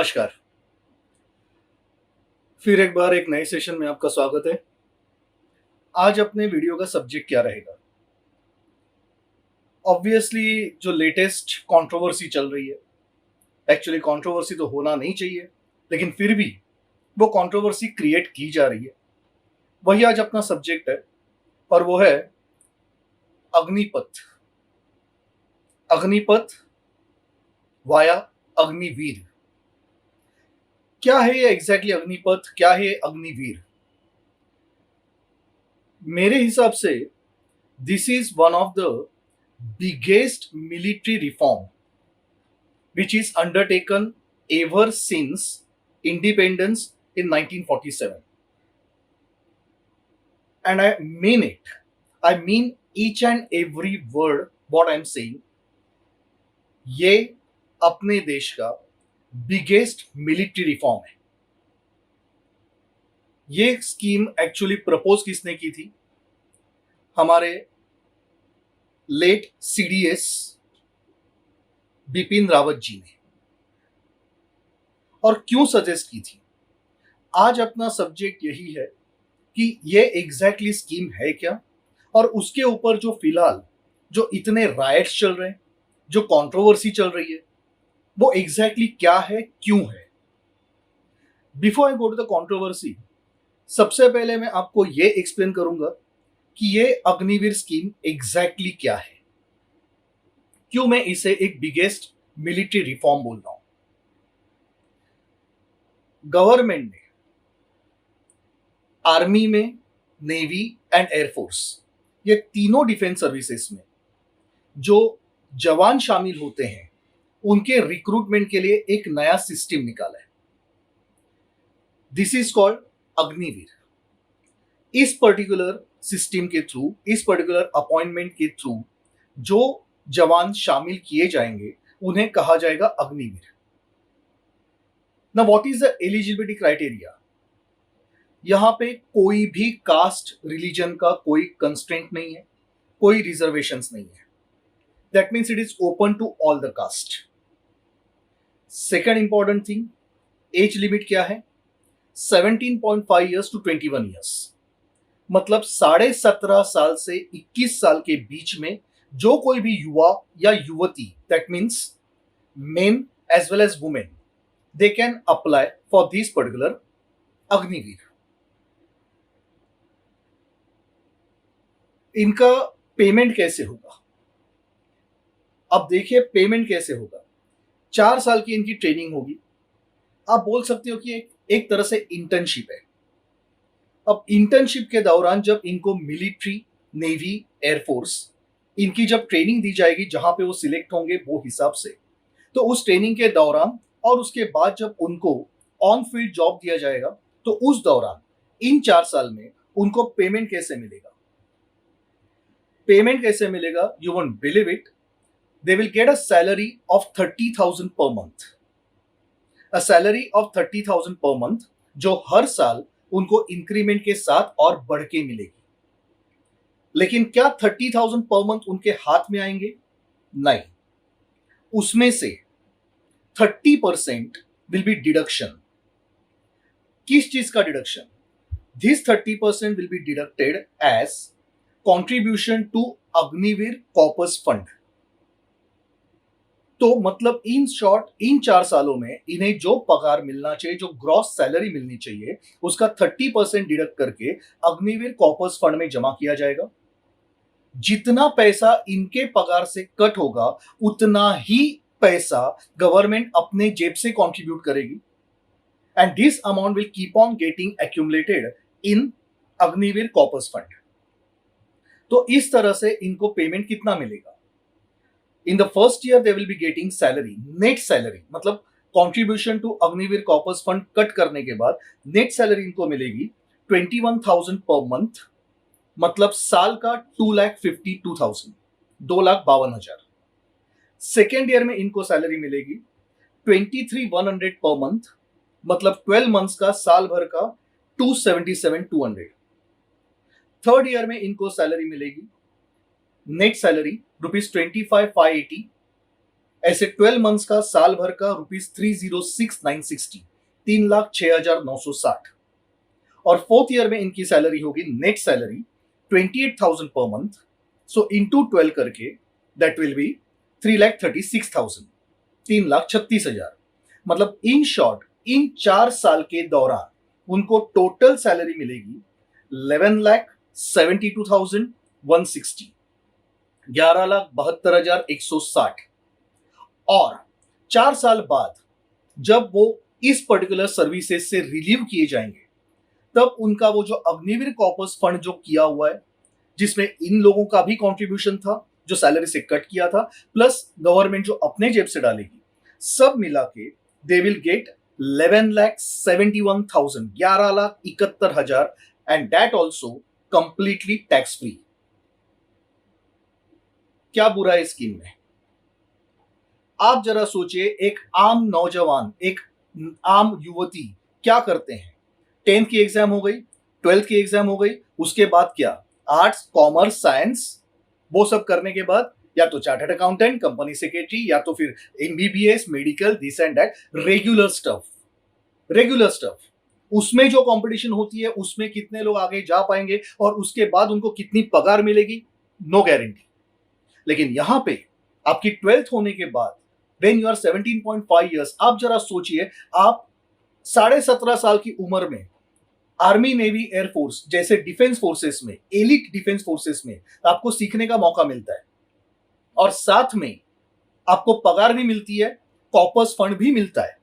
नमस्कार। फिर एक बार एक नए सेशन में आपका स्वागत है। आज अपने वीडियो का सब्जेक्ट क्या रहेगा? ऑब्वियसली जो लेटेस्ट कंट्रोवर्सी चल रही है, एक्चुअली कंट्रोवर्सी तो होना नहीं चाहिए, लेकिन फिर भी वो कंट्रोवर्सी क्रिएट की जा रही है, वही आज अपना सब्जेक्ट है और वो है अग्निपथ। अग्निपथ वाया अग्निवीर। क्या है ये एग्जैक्टली अग्निपथ? क्या है अग्निवीर? मेरे हिसाब से this is one of the biggest military reform which is undertaken ever since independence in 1947. And I mean it. I mean each and every word what I'm saying. ये अपने देश का बिगेस्ट मिलिट्री रिफॉर्म है। ये scheme actually propose किसने की थी? हमारे लेट सीडीएस बिपिन रावत जी ने। और क्यों सजेस्ट की थी? आज अपना सब्जेक्ट यही है कि ये एग्जैक्टली स्कीम है क्या, और उसके ऊपर जो फिलहाल जो इतने राइट्स चल रहे हैं, जो कंट्रोवर्सी चल रही है, वो एग्जैक्टली क्या है, क्यों है। Before I go to the controversy, सबसे पहले मैं आपको ये एक्सप्लेन करूंगा कि ये अग्निवीर स्कीम एग्जैक्टली क्या है, क्यों मैं इसे एक बिगेस्ट मिलिट्री रिफॉर्म बोल रहा हूं। गवर्नमेंट ने आर्मी में, नेवी एंड एयरफोर्स, ये तीनों डिफेंस सर्विसेज में जो जवान शामिल होते हैं, उनके रिक्रूटमेंट के लिए एक नया सिस्टम निकाला है। This is called Agniveer. इस पर्टिकुलर सिस्टम के थ्रू, इस पर्टिकुलर अपॉइंटमेंट के थ्रू जो जवान शामिल किए जाएंगे, उन्हें कहा जाएगा अग्निवीर। ना what is the eligibility criteria? यहां पे कोई भी कास्ट रिलीजन का कोई कंस्ट्रेंट नहीं है, कोई रिजर्वेशंस नहीं है। That means it is open to all the caste. Second important thing, age limit क्या है? 17.5 ईयर्स टू 21 ईयर्स। मतलब 17.5 साल से 21 साल के बीच में जो कोई भी युवा या युवती, that means men as well as women, they can apply for this particular Agniveer. इनका पेमेंट कैसे होगा? अब देखिए पेमेंट कैसे होगा। 4 साल की इनकी ट्रेनिंग होगी। आप बोल सकते हो कि एक तरह से इंटर्नशिप है। अब इंटर्नशिप के दौरान जब इनको मिलिट्री, नेवी, एयरफोर्स, इनकी जब ट्रेनिंग दी जाएगी, जहां पे वो सिलेक्ट होंगे वो हिसाब से, तो उस ट्रेनिंग के दौरान और उसके बाद जब उनको ऑन फील्ड जॉब दिया जाएगा, तो उस दौरान इन 4 साल में उनको पेमेंट कैसे मिलेगा? पेमेंट कैसे मिलेगा? You won't believe it, they will get a salary of 30,000 per month. A salary of 30,000 per month, जो हर साल उनको इंक्रीमेंट के साथ और बढ़ के मिलेगी। लेकिन क्या 30,000 पर मंथ उनके हाथ में आएंगे? नहीं। उसमें से 30% विल बी डिडक्शन। किस चीज का deduction? This 30% will be deducted as contribution to Agniveer corpus fund. तो मतलब इन शॉर्ट, इन 4 सालों में इन्हें जो पगार मिलना चाहिए, जो ग्रॉस सैलरी मिलनी चाहिए, उसका 30% डिडक्ट करके अग्निवीर कॉर्पस फंड में जमा किया जाएगा। जितना पैसा इनके पगार से कट होगा, उतना ही पैसा गवर्नमेंट अपने जेब से कंट्रीब्यूट करेगी, and this amount will keep on getting accumulated in Agniveer corpus fund. तो इस तरह से इनको पेमेंट कितना मिलेगा? In the first year they will be getting salary, net salary, मतलब contribution to Agniveer corpus fund cut करने के बाद नेट सैलरी इनको मिलेगी 21,000 पर मंथ, मतलब साल का 2,52,000, 2,52,000। सेकेंड ईयर में इनको सैलरी मिलेगी 23,100 पर मंथ, मतलब 12 मंथ्स का, साल भर का 277,200। थर्ड ईयर में इनको सैलरी मिलेगी नेट सैलरी ₹25,580, ऐसे 12 मंथ्स का, साल भर का ₹306,960, 3,06,960। और फोर्थ ईयर में इनकी सैलरी होगी, net salary 28,000 per month, so into 12 करके दैट विल बी 3,36,000, 3,36,000। मतलब इन शॉर्ट इन 4 साल के दौरान उनको टोटल सैलरी मिलेगी 11,72,160, 11,72,160। और 4 साल बाद जब वो इस पर्टिकुलर सर्विसेज से रिलीव किए जाएंगे, तब उनका वो जो अग्निवीर कॉर्पस फंड जो किया हुआ है, जिसमें इन लोगों का भी कंट्रीब्यूशन था जो सैलरी से कट किया था, प्लस गवर्नमेंट जो अपने जेब से डालेगी, सब मिला के they will get 11,71,000, 11,71,000, and that also completely tax free. क्या बुरा है स्कीम में? आप जरा सोचिए, एक आम नौजवान, एक आम युवती क्या करते हैं? 10th की एग्जाम हो गई, 12th की एग्जाम हो गई, उसके बाद क्या? आर्ट्स, कॉमर्स, साइंस, वो सब करने के बाद या तो चार्टर्ड अकाउंटेंट, कंपनी सेक्रेटरी, या तो फिर MBBS, medical, this and that, regular stuff, regular stuff. उसमें जो कंपटीशन होती है, उसमें कितने लोग आगे जा पाएंगे और उसके बाद उनको कितनी पगार मिलेगी, नो गारंटी। लेकिन यहां पे आपकी 12th होने के बाद व्हेन यू आर 17.5 ईयर्स, आप जरा सोचिए, आप 17.5 साल की उम्र में आर्मी, नेवी, एयरफोर्स जैसे डिफेंस फोर्सेस में, एलिट डिफेंस फोर्सेस में आपको सीखने का मौका मिलता है, और साथ में आपको पगार भी मिलती है, कॉर्पस फंड भी मिलता है।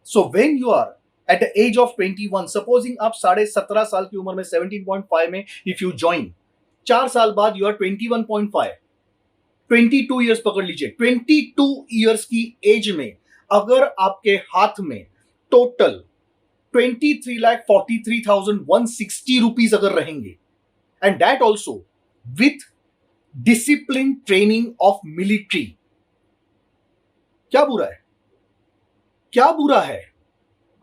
So when you are at the age of 21, supposing आप 17.5 साल की उम्र में 17.5 में इफ यू ज्वाइन, 4 साल बाद यू आर 21.5, 22 ईयर्स पकड़ लीजिए। 22 ईयर्स की एज में अगर आपके हाथ में टोटल 23,43,160 रुपीज अगर रहेंगे, and that also with discipline training of military, क्या बुरा है? क्या बुरा है?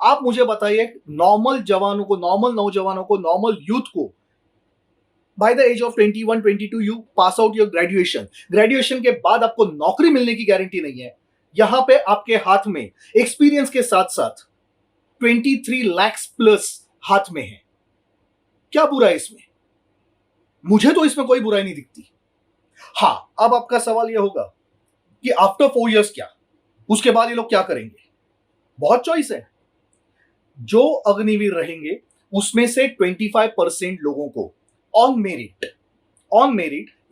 आप मुझे बताइए, नॉर्मल जवानों को, नॉर्मल नौजवानों को, नॉर्मल यूथ को by the age of 21, 22 you pass out your graduation, graduation के बाद आपको नौकरी मिलने की गारंटी नहीं है। यहां पे आपके हाथ में एक्सपीरियंस के साथ साथ 23 लाख प्लस हाथ में है। क्या बुरा है इसमें? मुझे तो इसमें कोई बुराई नहीं दिखती। हाँ, अब आपका सवाल यह होगा कि आफ्टर 4 इयर्स क्या, उसके बाद ये लोग क्या करेंगे? बहुत चॉइस है। जो अग्निवीर रहेंगे उसमें से 25% लोगों को on merit,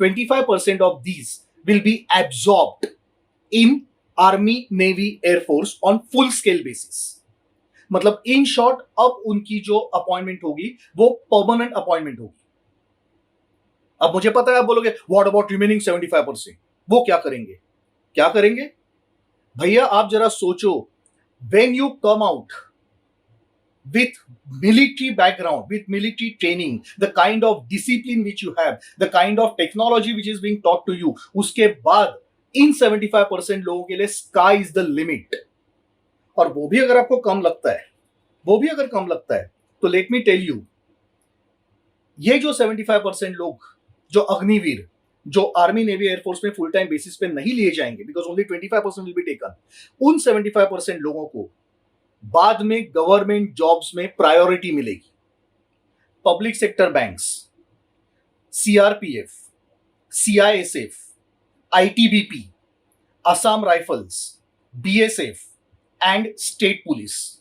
25% of these will be absorbed in army, navy, air force on full scale basis. मतलब इन शॉर्ट, अब उनकी जो अपॉइंटमेंट होगी वो परमानेंट अपॉइंटमेंट होगी। अब मुझे पता है आप बोलोगे व्हाट अबाउट रिमेनिंग 75%, वो क्या करेंगे? क्या करेंगे भैया? आप जरा सोचो, when you come out with military background, with military training, the kind of discipline which you have, the kind of technology which is being taught to you, उसके बाद इन 75% लोगों के लिए sky is the limit। और वो भी अगर आपको कम लगता है, वो भी अगर कम लगता है, तो लेट मी टेल यू, ये जो 75% लोग जो अग्निवीर, जो आर्मी, नेवी, एयरफोर्स में फुल टाइम बेसिस पे नहीं लिए जाएंगे, because only 25% will be taken, उन 75% लोगों को बाद में गवर्नमेंट जॉब्स में प्रायोरिटी मिलेगी। Public sector banks, CRPF, CISF, ITBP, Assam rifles, BSF and state police,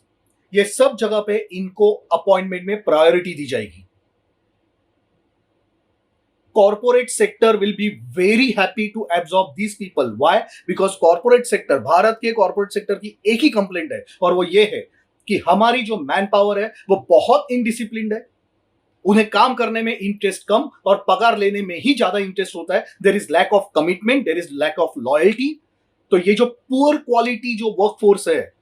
ये सब जगह पे इनको अपॉइंटमेंट में प्रायोरिटी दी जाएगी। Corporate sector will be very happy to absorb these people. Why? Because corporate sector, Bharat के कॉर्पोरेट सेक्टर की एक ही कंप्लेंट है, और वो ये है कि हमारी जो मैन पावर है वो बहुत इनडिसिप्लिन्ड है, उन्हें काम करने में इंटरेस्ट कम और पगार लेने में ही ज्यादा इंटरेस्ट होता है। There is lack of commitment, there is lack of loyalty. तो ये जो पुअर क्वालिटी जो वर्कफोर्स है,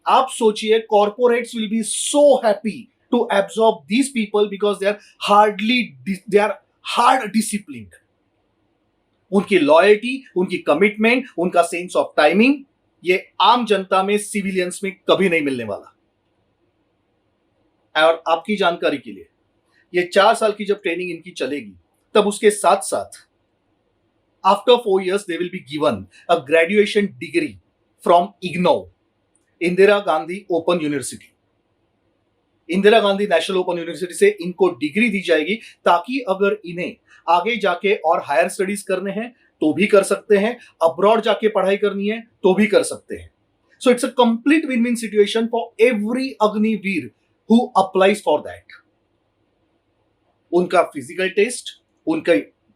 आप सोचिए, corporates will be so happy to absorb these people because they are hard disciplined. उनकी लॉयल्टी, उनकी कमिटमेंट, उनका सेंस ऑफ टाइमिंग, ये आम जनता में, सिविलियंस में कभी नहीं मिलने वाला। और आपकी जानकारी के लिए, ये 4 साल की जब ट्रेनिंग इनकी चलेगी, तब उसके साथ साथ After 4 years, they will be given a graduation degree from IGNOU, Indira Gandhi Open University. Indira Gandhi national open university से इनको डिग्री दी जाएगी, ताकि अगर इन्हें आगे जाके और हायर स्टडीज करने हैं तो भी कर सकते हैं, अब्रॉड जाके पढ़ाई करनी है तो भी कर सकते हैं. So it's a complete win win situation for every Agniveer who applies for that. उनका फिजिकल टेस्ट, उनका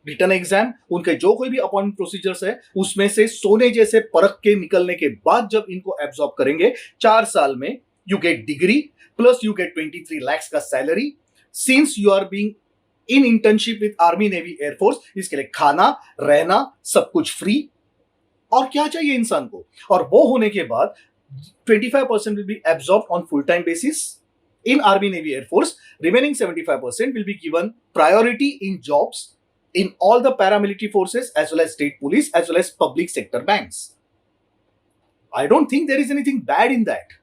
रिटर्न एग्जाम, उनके जो कोई भी अपॉइंटमेंट प्रोसीजर्स है, उसमें से सोने जैसे परख के निकलने के बाद जब इनको एब्जॉर्ब करेंगे 4 साल में, you get degree plus you get 23 lakhs का salary. Since you are being in internship with army navy air force, इसके लिए खाना रहना सब कुछ फ्री. और क्या चाहिए इंसान को? और वो होने के बाद 25% will be absorb on full time basis in Army Navy Air Force. Remaining 75% will be given priority in jobs in all the paramilitary forces as well as state police as well as public sector banks. I don't think there is anything bad in that.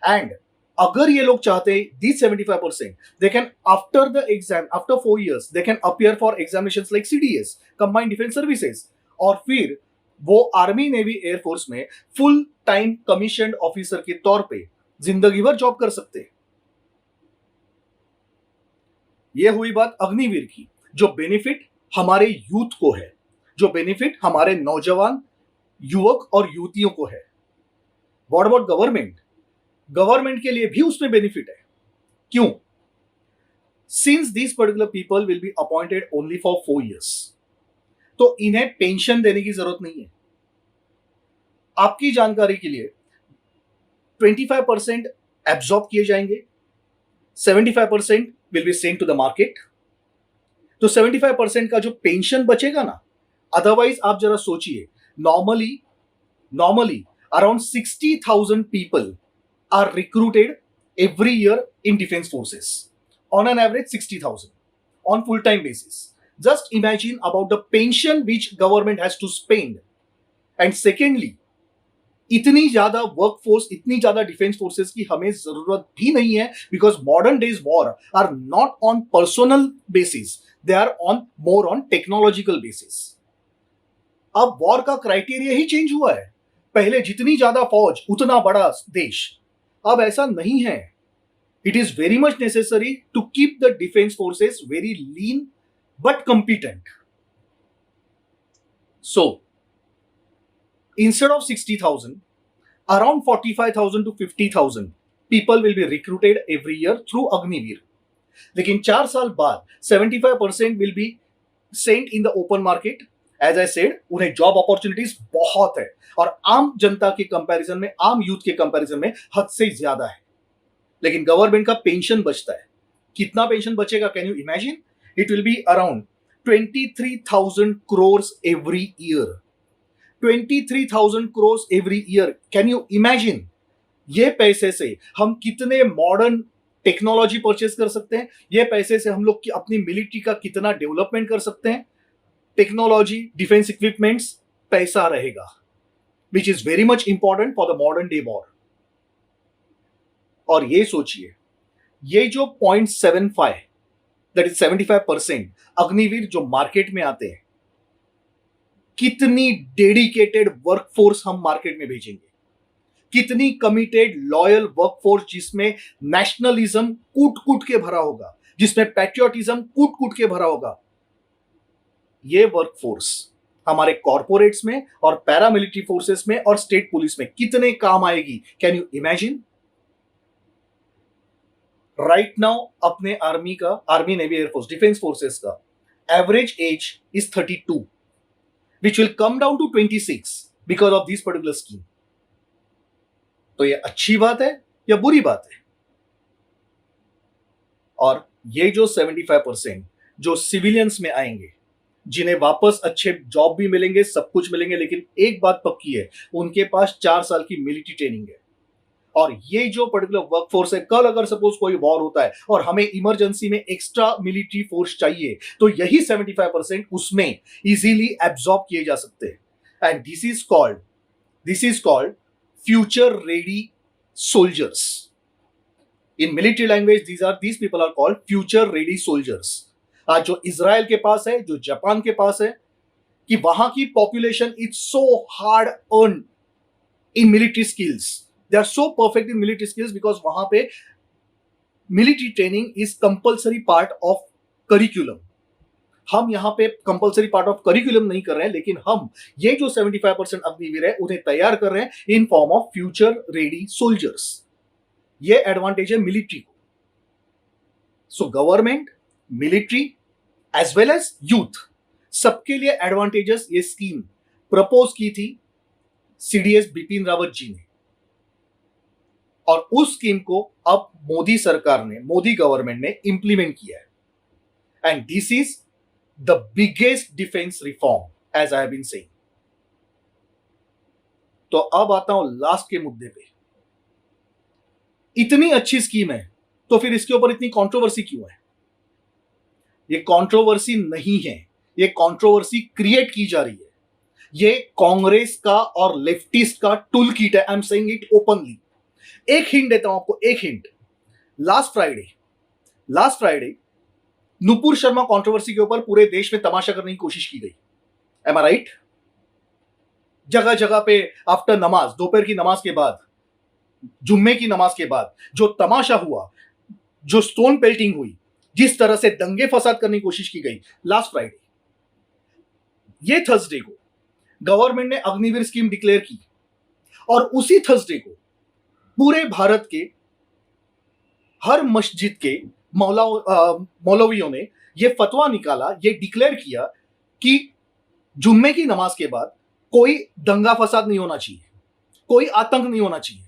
And अगर ये लोग चाहते हैं these 75%, they can after the exam, after 4 years, they can appear for examinations like CDS, Combined Defense Services, और फिर वो army navy air force में full time commissioned officer के तौर पे जिंदगी भर जॉब कर सकते हैं. यह हुई बात अग्निवीर की, जो बेनिफिट हमारे यूथ को है, जो बेनिफिट हमारे नौजवान युवक और युवतियों को है. What about government? गवर्नमेंट के लिए भी उसमें बेनिफिट है. क्यों? Since this particular people will be appointed only for 4 years, तो इन्हें पेंशन देने की जरूरत नहीं है. आपकी जानकारी के लिए 25% एब्जॉर्ब किए जाएंगे, 75% will be sent to the market. तो 75% का जो पेंशन बचेगा ना, अदरवाइज आप जरा सोचिए, normally around 60,000 people are recruited every year in defence forces, on an average 60,000 on full time basis. Just imagine about the pension which government has to spend. And secondly, इतनी ज्यादा workforce, इतनी ज्यादा defence forces की हमें जरूरत भी नहीं है, because modern days war are not on personal basis, they are on more on technological basis. अब वॉर का क्राइटेरिया ही चेंज हुआ है. पहले जितनी ज्यादा फौज उतना बड़ा देश, अब ऐसा नहीं है. It is very much necessary to keep the defence forces very lean but competent. So instead of 60,000, around 45,000 to 50,000 people will be recruited every year through Agniveer. लेकिन 4 साल बाद 75% will be sent in the open market. As I said, उन्हें job opportunities बहुत है, और आम जनता के comparison में, आम यूथ के कंपैरिजन में हद से ज्यादा है. लेकिन गवर्नमेंट का पेंशन बचता है. कितना पेंशन बचेगा? Can you imagine? It will be around 23,000 crores every year. 23,000 crores every year. Can you imagine? ये पैसे से हम कितने मॉडर्न टेक्नोलॉजी परचेस कर सकते हैं. ये पैसे से हम लोग अपनी मिलिट्री का कितना डेवलपमेंट कर सकते हैं. टेक्नोलॉजी, डिफेंस इक्विपमेंट्स, पैसा रहेगा, which is very much important for the modern day war. और ये सोचिए, ये जो 0.75, दैट इज 75% अग्निवीर जो मार्केट में आते हैं, कितनी डेडिकेटेड वर्कफोर्स हम मार्केट में भेजेंगे, कितनी कमिटेड लॉयल वर्कफोर्स, जिसमें नेशनलिज्म कूट कूट के भरा होगा, जिसमें पैट्रियोटिज्म कूट कूट के भरा होगा. ये वर्कफोर्स हमारे कॉर्पोरेट्स में और पैरामिलिट्री फोर्सेस में और स्टेट पुलिस में कितने काम आएगी. Can you imagine? Right now अपने आर्मी का, army navy air force defence forces का average age is 32, which will come down to 26 because of this particular scheme. तो ये अच्छी बात है या बुरी बात है? और ये जो 75% जो सिविलियंस में आएंगे, जिन्हें वापस अच्छे जॉब भी मिलेंगे, सब कुछ मिलेंगे, लेकिन एक बात पक्की है, उनके पास 4 साल की मिलिट्री ट्रेनिंग है. और ये जो पर्टिकुलर वर्कफोर्स है, कल अगर सपोज कोई वॉर होता है और हमें इमरजेंसी में एक्स्ट्रा मिलिट्री फोर्स चाहिए, तो यही 75% उसमें इजीली एब्जॉर्ब किए जा सकते हैं. And this is called future ready soldiers. In military language these people are called future ready soldiers. आज जो इजराइल के पास है, जो जापान के पास है, कि वहां की population is so hard earn in military skills, they are so perfect in military skills because वहां पे military training is compulsory part of curriculum. हम यहां पे कंपल्सरी पार्ट ऑफ करिकुलम नहीं कर रहे हैं, लेकिन हम ये जो 75% अग्निवीर है उन्हें तैयार कर रहे हैं in form of future ready soldiers. ये एडवांटेज है मिलिट्री को। So government, military as well as youth, सबके लिए एडवांटेजेस ये स्कीम प्रपोज की थी सीडीएस बिपिन रावत जी ने, और उस स्कीम को अब मोदी सरकार ने, मोदी गवर्नमेंट ने इंप्लीमेंट किया है। And this is the biggest defence reform as I have been saying. तो अब आता हूं लास्ट के मुद्दे पे। इतनी अच्छी स्कीम है तो फिर इसके ऊपर इतनी कंट्रोवर्सी क्यों है? ये कंट्रोवर्सी नहीं है, ये कंट्रोवर्सी क्रिएट की जा रही है। ये कांग्रेस का और लेफ्टिस्ट का टूल किट है। I am saying it openly. एक हिंट देता हूं आपको, एक hint. Last Friday Nupur Sharma controversy के ऊपर पूरे देश में तमाशा करने की कोशिश की गई। एम आई राइट? जगह जगह पे आफ्टर नमाज, दोपहर की नमाज के बाद, जुम्मे की नमाज के बाद जो तमाशा हुआ, जो स्टोन पेल्टिंग हुई, जिस तरह से दंगे फसाद करने की कोशिश की गई लास्ट फ्राइडे, ये थर्सडे को गवर्नमेंट ने अग्निवीर स्कीम डिक्लेयर की, और उसी थर्सडे को पूरे भारत के हर मस्जिद के मौलवियों ने यह फतवा निकाला, ये डिक्लेयर किया कि जुम्मे की नमाज के बाद कोई दंगा फसाद नहीं होना चाहिए, कोई आतंक नहीं होना चाहिए।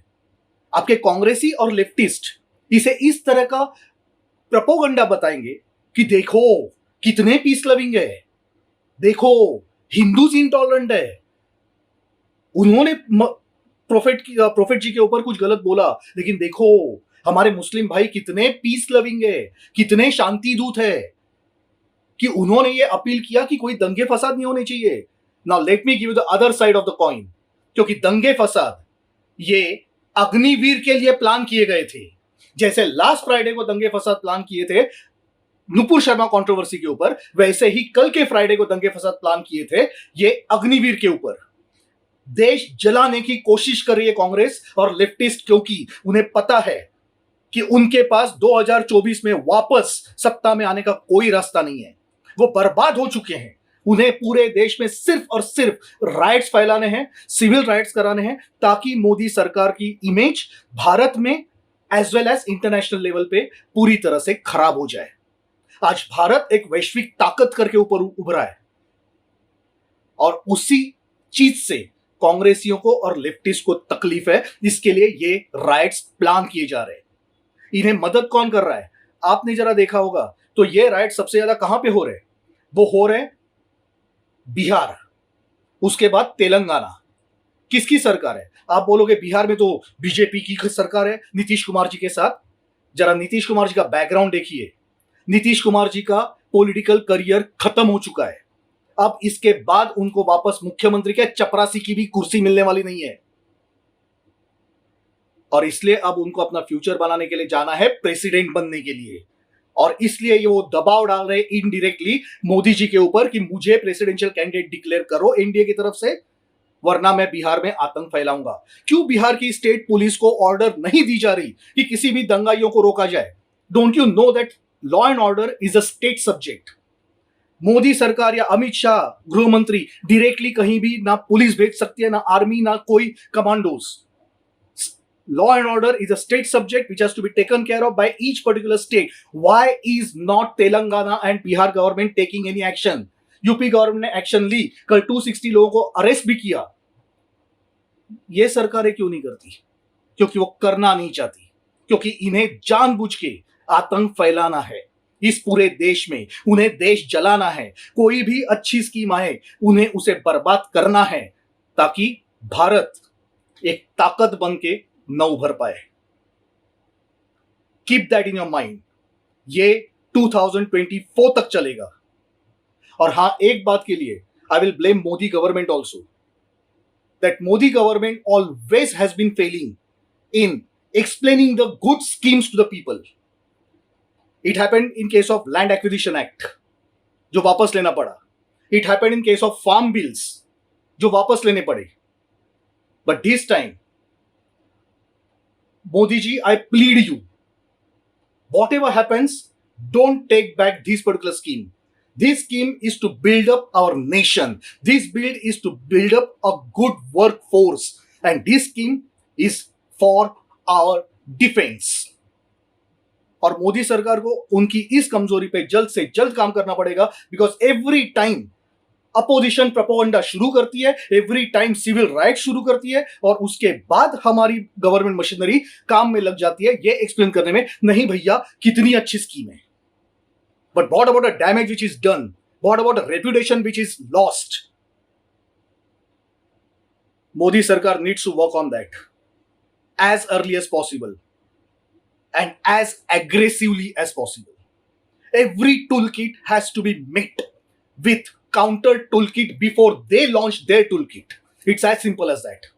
आपके कांग्रेसी और लेफ्टिस्ट इसे इस तरह का प्रोपोगंडा बताएंगे कि देखो कितने पीस लविंग है, देखो हिंदूज इंटॉलरेंट है, उन्होंने प्रोफेट जी के ऊपर कुछ गलत बोला, लेकिन देखो हमारे मुस्लिम भाई कितने पीस लविंग है, कितने शांति दूत है, कि उन्होंने ये अपील किया कि कोई दंगे फसाद नहीं होने चाहिए। Now let me give you the other side of the coin, क्योंकि दंगे फसाद ये अग्निवीर के लिए प्लान किए गए थे। जैसे लास्ट फ्राइडे को दंगे फसाद प्लान किए थे नुपुर शर्मा कंट्रोवर्सी के ऊपर, वैसे ही कल के फ्राइडे को दंगे फसाद प्लान किए थे ये अग्निवीर के ऊपर। देश जलाने की कोशिश कर रही है कांग्रेस और लेफ्टिस्ट, क्योंकि उन्हें पता है कि उनके पास 2024 में वापस सत्ता में आने का कोई रास्ता नहीं है। वो बर्बाद हो चुके हैं। उन्हें पूरे देश में सिर्फ और सिर्फ राइट्स फैलाने हैं, सिविल राइट्स कराने हैं, ताकि मोदी सरकार की इमेज भारत में as well as international level पे पूरी तरह से खराब हो जाए। आज भारत एक वैश्विक ताकत करके ऊपर उभरा है, और उसी चीज से कांग्रेसियों को और लेफ्टिस्ट को तकलीफ है। इसके लिए ये राइट्स प्लान किए जा रहे हैं। इन्हें मदद कौन कर रहा है? आपने जरा देखा होगा तो ये राइट सबसे ज्यादा कहां पे हो रहे हैं? वो हो रहे हैं बिहार, उसके बाद तेलंगाना। किसकी सरकार है? आप बोलोगे बिहार में तो बीजेपी की सरकार है नीतीश कुमार जी के साथ। जरा नीतीश कुमार जी का बैकग्राउंड देखिए। नीतीश कुमार जी का पॉलिटिकल करियर खत्म हो चुका है। अब इसके बाद उनको वापस मुख्यमंत्री के चपरासी की भी कुर्सी मिलने वाली नहीं है, और इसलिए अब उनको अपना फ्यूचर बनाने के लिए जाना है प्रेसिडेंट बनने के लिए। और इसलिए ये वो दबाव डाल रहे हैं इनडायरेक्टली मोदी जी के ऊपर कि मुझे प्रेसिडेंशियल कैंडिडेट डिक्लेयर करो एनडीए की तरफ से, वरना मैं बिहार में आतंक फैलाऊंगा। क्यों बिहार की स्टेट पुलिस को ऑर्डर नहीं दी जा रही कि किसी भी दंगाइयों को रोका जाए? Don't you know that law and order is a state subject? Modi सरकार या अमित शाह गृह मंत्री डायरेक्टली कहीं भी ना पुलिस भेज सकती है, ना आर्मी, ना कोई commandos. Law and order is a state subject which has to be taken care of by each particular state. Why is not Telangana and Bihar government taking any action? UP government ने action ली, कल 260 लोगों को arrest भी किया। ये सरकारें क्यों नहीं करती? क्योंकि वो करना नहीं चाहती, क्योंकि इन्हें जानबूझ के आतंक फैलाना है इस पूरे देश में। उन्हें देश जलाना है। कोई भी अच्छी स्कीम आए उन्हें उसे बर्बाद करना है, ताकि भारत एक ताकत बन के न उभर पाए। Keep that in your mind. ये 2024 तक चलेगा। और हां, एक बात के लिए I will blame Modi government also, that Modi government always has been failing in explaining the good schemes to the people. It happened in case of land acquisition act, जो वापस लेना पड़ा। It happened in case of farm bills, जो वापस लेने पड़े. But this time, Modi ji, I plead you, whatever happens, don't take back this particular scheme. This scheme is to build up our nation. This build is to build up a good workforce. And this scheme is for our defense. और मोदी सरकार को उनकी इस कमजोरी पे जल्द से जल्द काम करना पड़ेगा, because every time opposition propaganda शुरू करती है, एवरी टाइम सिविल राइट शुरू करती है, और उसके बाद हमारी गवर्नमेंट मशीनरी काम में लग जाती है ये एक्सप्लेन करने में, नहीं भैया कितनी अच्छी स्कीम है, but what about the damage which is done, what about the reputation which is lost. Modi सरकार needs to work on that as early as possible and as aggressively as possible. Every toolkit has to be met with counter toolkit before they launch their toolkit. It's as simple as that.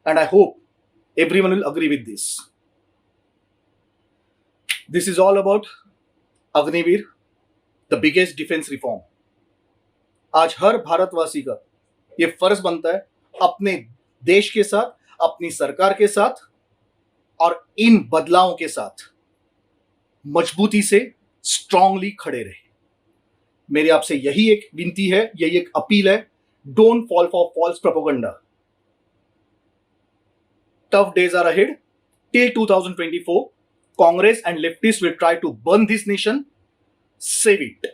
And I hope everyone will agree with this. This is all about Agniveer, the biggest defense reform. आज हर भारतवासी का ये फर्ज बनता है अपने देश के साथ, अपनी सरकार के साथ और इन बदलावों के साथ मजबूती से स्ट्रांगली खड़े रहे. मेरी आपसे यही एक विनती है, यही एक अपील है, don't fall for false propaganda. Tough days are ahead. Till 2024 Congress and leftist will try to burn this nation, save it.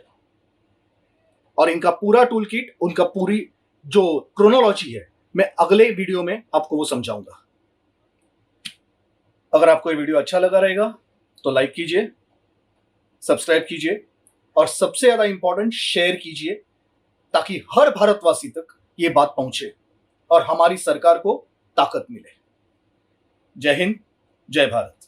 और इनका पूरा टूल किट, उनका पूरी जो क्रोनोलॉजी है, मैं अगले वीडियो में आपको वो समझाऊंगा. अगर आपको ये वीडियो अच्छा लगा रहेगा तो लाइक कीजिए, सब्सक्राइब कीजिए और सबसे ज्यादा इंपॉर्टेंट शेयर कीजिए, ताकि हर भारतवासी तक ये बात पहुंचे और हमारी सरकार को ताकत मिले. जय हिंद, जय भारत.